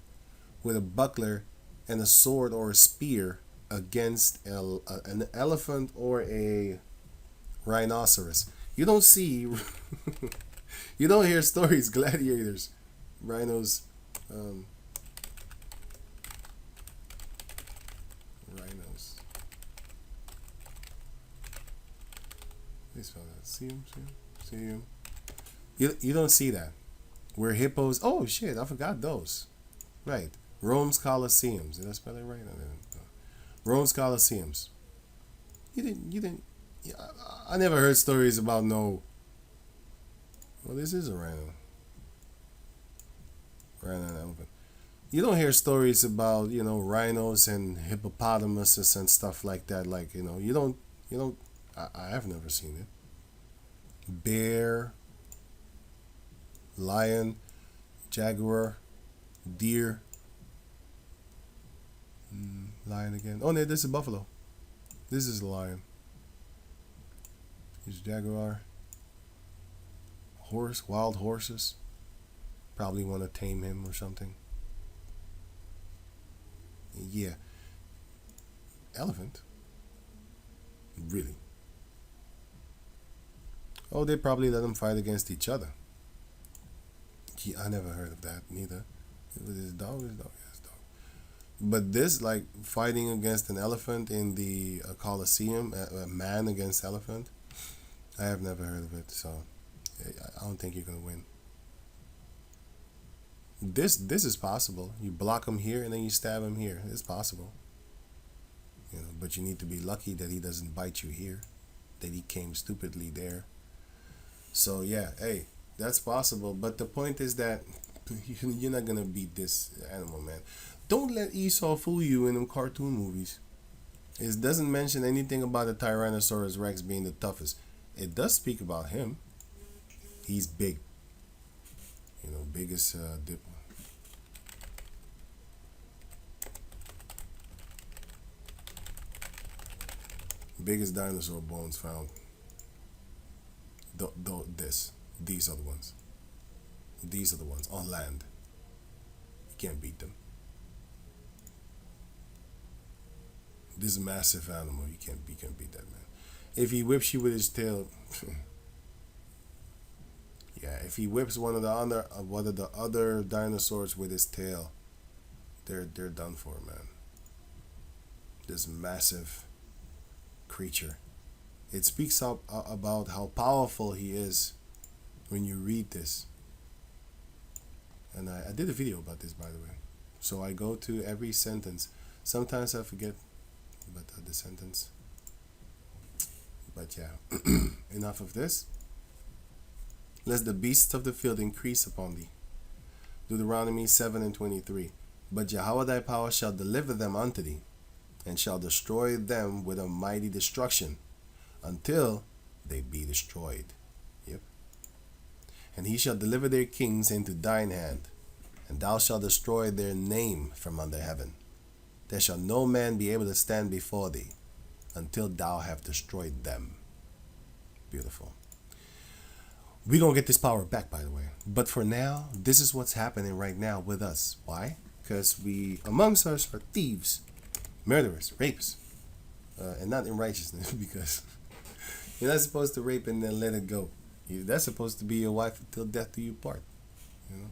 with a buckler and a sword or a spear against an elephant or a rhinoceros. You don't see, you don't hear stories, gladiators, rhinos, rhinos. This fella, see him. You don't see that. Where hippos, oh shit, I forgot those. Right. Rome's Colosseums. Did I spell it right? Rome's Colosseums. You didn't. I never heard stories about no. Well, this is a rhino. Rhino and elephant. You don't hear stories about, rhinos and hippopotamuses and stuff like that. Like, you don't. I have never seen it. Bear, lion, jaguar, deer. Lion again. Oh, no, this is buffalo. This is a lion. Here's jaguar. Horse, wild horses. Probably want to tame him or something. Yeah. Elephant. Really? Oh, they probably let them fight against each other. Yeah, I never heard of that neither. Is dog? Yes, dog. But this, like fighting against an elephant in the Colosseum, a man against elephant, I have never heard of it. So I don't think you're gonna win. This is possible. You block him here and then you stab him here. It's possible. But you need to be lucky that he doesn't bite you here, that he came stupidly there. So yeah, hey, that's possible. But the point is that you're not gonna beat this animal, man. Don't let Esau fool you in them cartoon movies. It doesn't mention anything about the Tyrannosaurus Rex being the toughest. It does speak about him. He's big. Biggest dip. Biggest dinosaur bones found. These are the ones. These are the ones on land. You can't beat them. This is a massive animal. You can't beat that, man. If he whips you with his tail, yeah. If he whips one of the other dinosaurs with his tail, they're done for, man. This massive creature. It speaks up about how powerful he is when you read this. And I did a video about this, by the way. So I go to every sentence. Sometimes I forget about the sentence. But yeah, enough of this. Lest the beasts of the field increase upon thee. Deuteronomy 7:23. But Yahweh thy power shall deliver them unto thee, and shall destroy them with a mighty destruction until they be destroyed. Yep. And he shall deliver their kings into thine hand, and thou shalt destroy their name from under heaven. There shall no man be able to stand before thee until thou have destroyed them. Beautiful. We're going to get this power back, by the way. But for now, this is what's happening right now with us. Why? Because we, amongst us, are thieves, murderers, rapists, and not in righteousness, because you're not supposed to rape and then let it go. That's supposed to be your wife until death do you part. You know?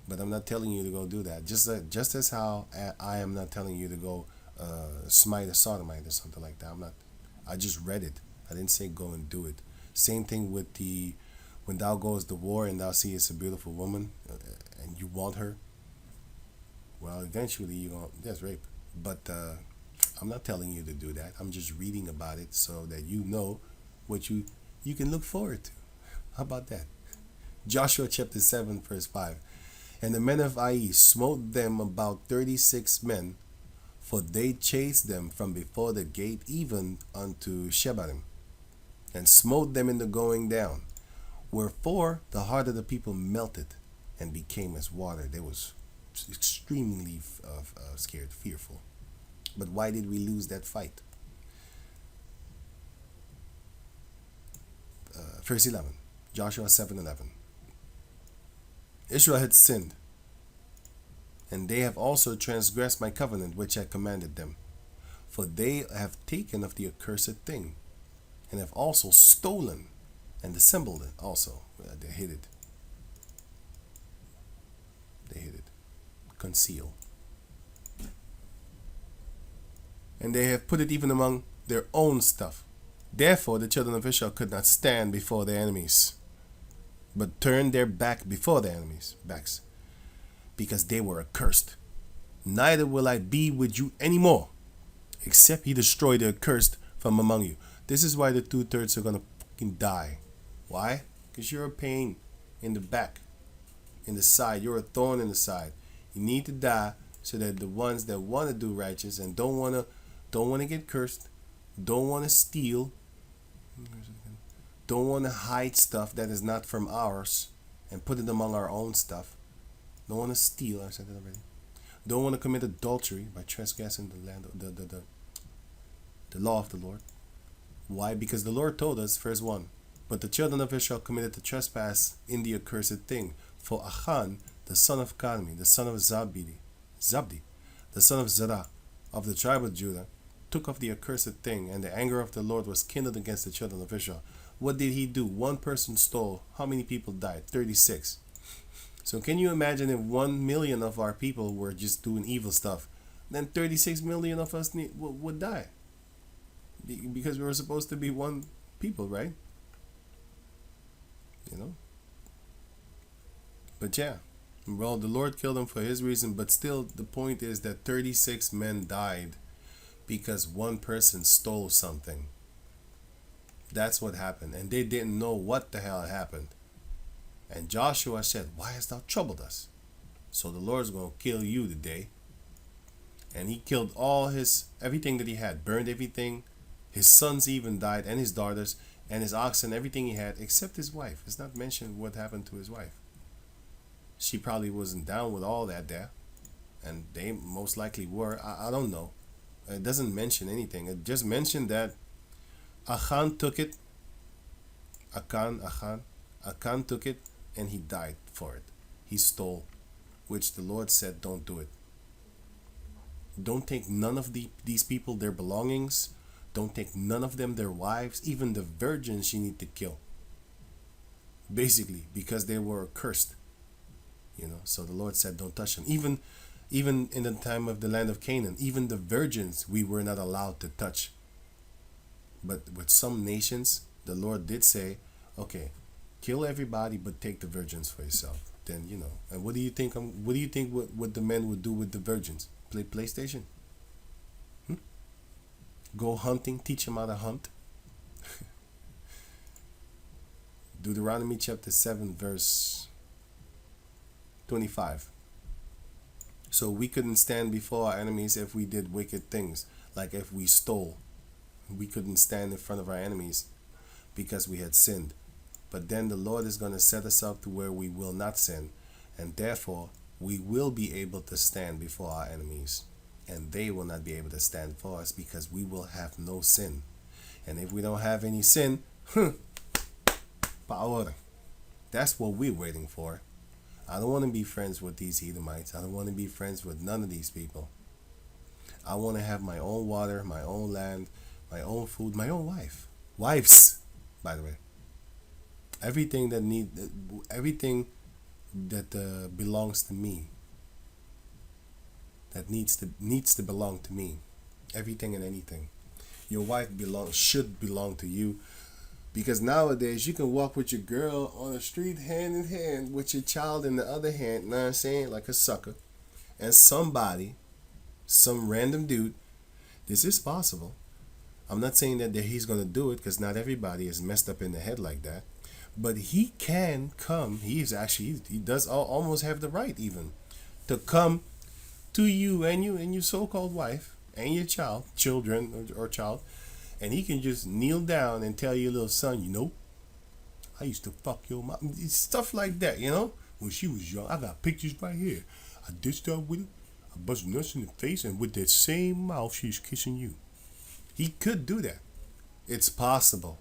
But I'm not telling you to go do that. Just as how I am not telling you to go smite a sodomite or something like that. I'm not. I just read it. I didn't say go and do it. Same thing with the when thou goest to war and thou seest a beautiful woman and you want her. Well, eventually you're gonna that's rape. But I'm not telling you to do that. I'm just reading about it so that you know what you can look forward to. How about that? Joshua chapter 7 verse 5. And the men of Ai smote them about 36 men, for they chased them from before the gate even unto Shebarim, and smote them in the going down. Wherefore the heart of the people melted and became as water. They was extremely scared, fearful. But why did we lose that fight? Verse 11, Joshua 7:11. Israel had sinned, and they have also transgressed my covenant which I commanded them. For they have taken of the accursed thing, and have also stolen and dissembled it also. They hid it. They hid it. Conceal. And they have put it even among their own stuff. Therefore the children of Israel could not stand before their enemies, but turned their back before their enemies' backs, because they were accursed. Neither will I be with you anymore, except ye destroy the accursed from among you. This is why the 2/3 are going to fucking die. Why? Because you're a pain in the back, in the side. You're a thorn in the side. You need to die so that the ones that want to do righteous and don't want to get cursed, don't want to steal, don't want to hide stuff that is not from ours and put it among our own stuff. Don't want to steal. I said that already. Don't want to commit adultery by trespassing the land, the law of the Lord. Why? Because the Lord told us, verse 1, but the children of Israel committed the trespass in the accursed thing. For Achan, the son of Carmi, the son of Zabdi, the son of Zerah, of the tribe of Judah, took of the accursed thing, and the anger of the Lord was kindled against the children of Israel. What did he do? One person stole. How many people died? 36. So can you imagine if 1 million of our people were just doing evil stuff? Then 36 million of us would die. Because we were supposed to be one people, right? You know? But yeah. Well, the Lord killed them for his reason, but still the point is that 36 men died because one person stole something. That's what happened. And they didn't know what the hell happened. And Joshua said, why hast thou troubled us? So the Lord's going to kill you today. And he killed everything that he had, burned everything. His sons even died, and his daughters, and his oxen, everything he had, except his wife. It's not mentioned what happened to his wife. She probably wasn't down with all that there. And they most likely were. I don't know. It doesn't mention anything. It just mentioned that Achan took it. Achan took it, and he died for it. He stole, which the Lord said, don't do it. Don't take none of these people their belongings. Don't take none of them their wives. Even the virgins you need to kill. Basically, because they were cursed. You know, so the Lord said, don't touch them. Even in the time of the land of Canaan, even the virgins we were not allowed to touch. But with some nations, the Lord did say, okay, kill everybody, but take the virgins for yourself. Then, you know, and what do you think what the men would do with the virgins? Play PlayStation? Go hunting, teach them how to hunt. Deuteronomy chapter 7 verse 25. So we couldn't stand before our enemies if we did wicked things. Like if we stole, we couldn't stand in front of our enemies because we had sinned. But then the Lord is going to set us up to where we will not sin. And therefore, we will be able to stand before our enemies. And they will not be able to stand for us because we will have no sin. And if we don't have any sin, power. That's what we're waiting for. I don't want to be friends with these Edomites. I don't want to be friends with none of these people. I want to have my own water, my own land, my own food, my own wife. Wives, by the way. Everything that belongs to me. That needs to belong to me. Everything and anything. Your wife should belong to you. Because nowadays, you can walk with your girl on the street hand in hand with your child in the other hand, you know what I'm saying? Like a sucker. And somebody, some random dude, this is possible. I'm not saying that he's going to do it because not everybody is messed up in the head like that. But he can come, he does almost have the right even to come to you and your so-called wife and your children or child. And he can just kneel down and tell your little son, I used to fuck your mom. Stuff like that, When she was young, I got pictures right here. I dished her with it. I bust nuts in the face, and with that same mouth, she's kissing you. He could do that. It's possible.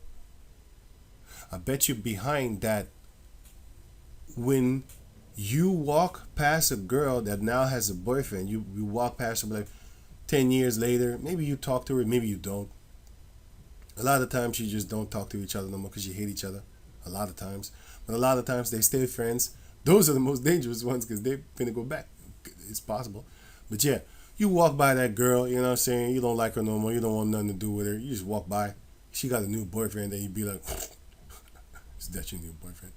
I bet you behind that, when you walk past a girl that now has a boyfriend, you walk past her like 10 years later, maybe you talk to her, maybe you don't. A lot of times you just don't talk to each other no more because you hate each other. A lot of times. But a lot of times they stay friends. Those are the most dangerous ones because they're finna go back. It's possible. But yeah, you walk by that girl, you know what I'm saying? You don't like her no more. You don't want nothing to do with her. You just walk by. She got a new boyfriend. Then you be like, is that your new boyfriend?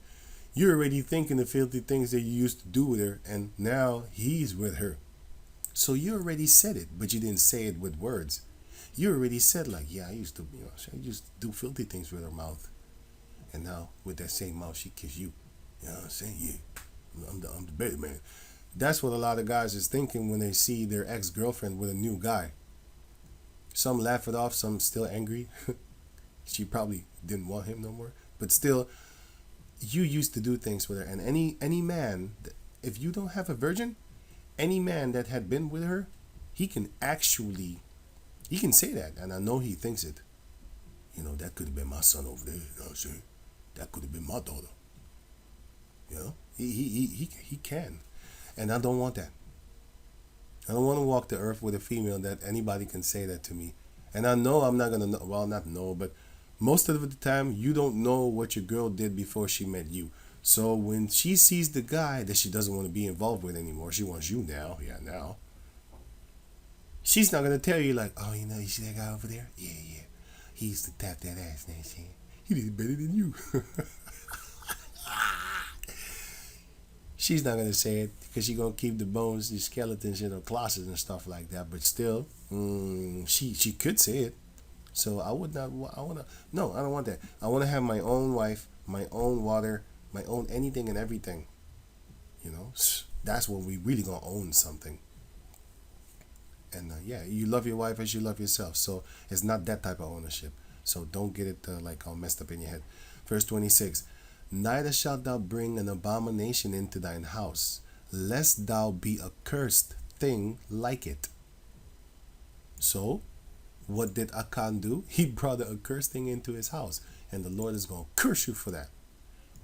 You're already thinking the filthy things that you used to do with her. And now he's with her. So you already said it, but you didn't say it with words. You already said I used to, I used to do filthy things with her mouth. And now, with that same mouth, she kiss you. You know what I'm saying? Yeah, I'm the better man. That's what a lot of guys is thinking when they see their ex-girlfriend with a new guy. Some laugh it off, some still angry. She probably didn't want him no more. But still, you used to do things with her. And any man, if you don't have a virgin, any man that had been with her, he can say that, and I know he thinks it. That could have been my son over there. You know what I'm saying? That could have been my daughter. He can, and I don't want that. I don't want to walk the earth with a female that anybody can say that to me. And I know I'm not gonna know. Well, not know, but most of the time you don't know what your girl did before she met you. So when she sees the guy that she doesn't want to be involved with anymore, she wants you now. Yeah, now. She's not going to tell you you see that guy over there? Yeah. He used to tap that ass, man. He did better than you. She's not going to say it because she's going to keep the bones, the skeletons in her closet and stuff like that. But still, she could say it. So I don't want that. I want to have my own wife, my own water, my own anything and everything. That's when we really going to own something. And you love your wife as you love yourself. So it's not that type of ownership. So don't get it all messed up in your head. Verse 26. Neither shalt thou bring an abomination into thine house, lest thou be a cursed thing like it. So what did Achan do? He brought a cursed thing into his house. And the Lord is going to curse you for that.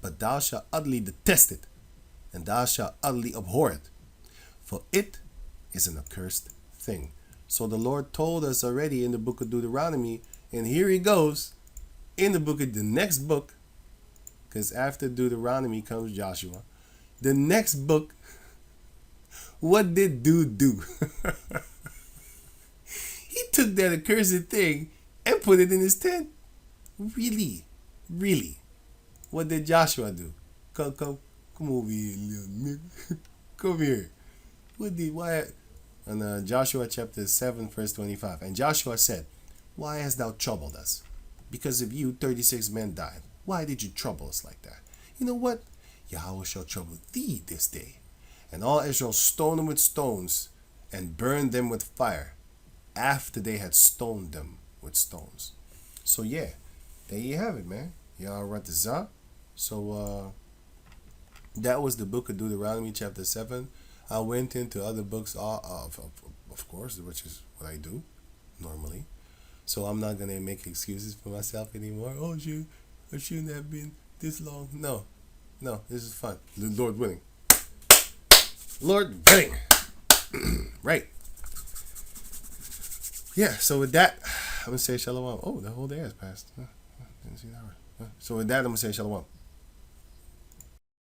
But thou shalt utterly detest it. And thou shalt utterly abhor it. For it is an accursed thing. So the Lord told us already in the book of Deuteronomy, and here he goes in the next book, because after Deuteronomy comes Joshua. The next book, what did dude do? He took that accursed thing and put it in his tent. Really? What did Joshua do? Come over here, little nigga. Come here. Why? And Joshua chapter 7, verse 25. And Joshua said, why hast thou troubled us? Because of you, 36 men died. Why did you trouble us like that? You know what? Yahweh shall trouble thee this day. And all Israel stoned them with stones and burned them with fire after they had stoned them with stones. So yeah, there you have it, man. Y'all read the Zah. So that was the book of Deuteronomy chapter 7. I went into other books of course, which is what I do normally. So I'm not gonna make excuses for myself anymore. Oh shoot, it shouldn't have been this long. No, this is fun. Lord willing. Lord willing. Right. Yeah, so with that, I'm gonna say shalom. Oh, the whole day has passed. Didn't see that one. So with that, I'm gonna say shalom.